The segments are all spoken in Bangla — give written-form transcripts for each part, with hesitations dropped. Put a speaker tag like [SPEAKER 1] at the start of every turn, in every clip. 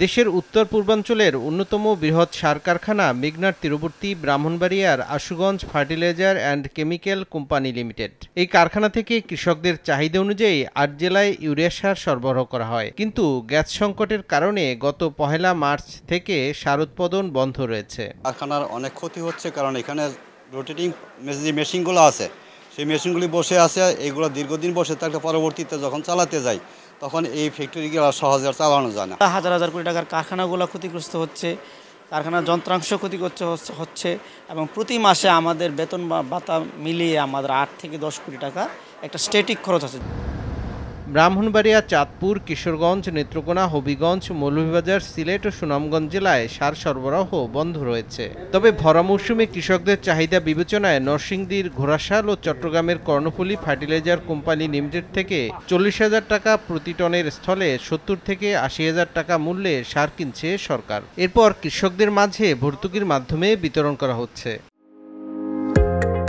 [SPEAKER 1] দেশের উত্তর পূর্বাঞ্চলের অন্যতম বৃহৎ সার কারখানা মেঘনার তীরবর্তী ব্রাহ্মণবাড়িয়ার Ashuganj fertiliser and chemical company limited. এই কারখানা থেকে কৃষকদের চাহিদা অনুযায়ী ৮ জেলায় ইউরিয়া সার সরবরাহ করা হয়, কিন্তু গ্যাস সংকটের কারণে গত ১ মার্চ থেকে সার উৎপাদন বন্ধ রয়েছে।
[SPEAKER 2] কারখানার অনেক ক্ষতি হচ্ছে, কারণ এখানে রোটেটিং যে মেশিনগুলো আছে সেই মেশিনগুলি বসে আছে। এইগুলো দীর্ঘদিন বসে থাকলে পরবর্তীতে যখন চালাতে যায় তখন এই ফ্যাক্টরিগুলো সহজে চালানো যায় না।
[SPEAKER 3] হাজার হাজার কোটি টাকার কারখানাগুলো ক্ষতিগ্রস্ত হচ্ছে, কারখানার যন্ত্রাংশ ক্ষতিগ্রস্ত হচ্ছে এবং প্রতি মাসে আমাদের বেতন বা ভাতা মিলিয়ে আমাদের ৮ থেকে ১০ কোটি টাকা একটা স্ট্যাটিক খরচ আছে।
[SPEAKER 1] ব্রাহ্মণবাড়িয়া, চাঁদপুর, কিশোরগঞ্জ, নেত্রকোনা, হবিগঞ্জ, মৌলভীবাজার, সিলেট ও সুনামগঞ্জ জেলায় সার সরবরাহ বন্ধ রয়েছে। তবে ভরা মৌসুমে কৃষকদের চাহিদা বিবেচনায় নরসিংদীর ঘোড়াশাল ও চট্টগ্রামের কর্ণফুলী ফার্টিলাইজার কোম্পানি লিমিটেড থেকে ৪০,০০০ টাকা প্রতি টনের স্থলে ৭০ থেকে ৮০,০০০ টাকা মূল্যে সার কিনছে সরকার। এরপর কৃষকদের মাঝে ভর্তুকির মাধ্যমে বিতরণ করা হচ্ছে।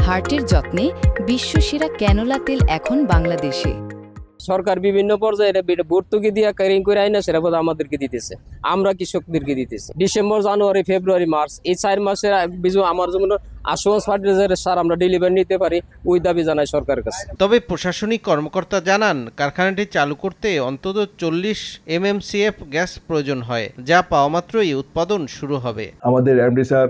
[SPEAKER 4] হার্টের যত্নে বিশ্বসেরা ক্যানোলা তেল এখন বাংলাদেশে।
[SPEAKER 5] সরকার বিভিন্ন পর্যায়ে ভর্তুকি দিয়ে ক্যারিং করে আইনা সেটা আমাদেরকে দিতেছে, আমরা কৃষকদেরকে দিতেছি। ডিসেম্বর, জানুয়ারি, ফেব্রুয়ারি, মার্চ এই 4 মাসের বিজু আমার যেমন আশুগঞ্জ ফার্টিলাইজারের সার আমরা ডেলিভারি নিতে পারি, ওই দাবি জানাই সরকারের কাছে।
[SPEAKER 1] তবে প্রশাসনিক কর্মকর্তা জানান, কারখানাটি চালু করতে অন্তত 40 MMCF গ্যাস প্রয়োজন হয়, যা পাওয়া মাত্রই উৎপাদন শুরু হবে।
[SPEAKER 6] আমাদের এমডি স্যার,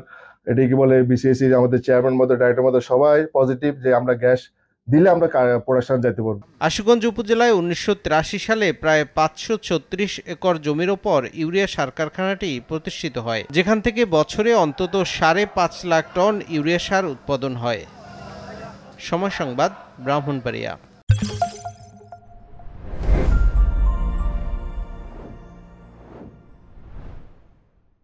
[SPEAKER 6] এটি কি বলে বিসিএসসি, আমাদের চেয়ারম্যান মধ্যে ডাইরেক্টর মধ্যে সবাই পজিটিভ যে আমরা গ্যাস দিলে আমরা প্রোডাকশন যেতে পারবো।
[SPEAKER 1] আশুগঞ্জ উপজেলায় ১৯৮৩ সালে প্রায় ৫৩৬ একর জমির ওপর ইউরিয়া সার কারখানাটি প্রতিষ্ঠিত হয়, যেখান থেকে বছরে অন্তত ৫.৫ লাখ টন ইউরিয়া সার উৎপাদন হয়। সময় সংবাদ, ব্রাহ্মণবাড়িয়া।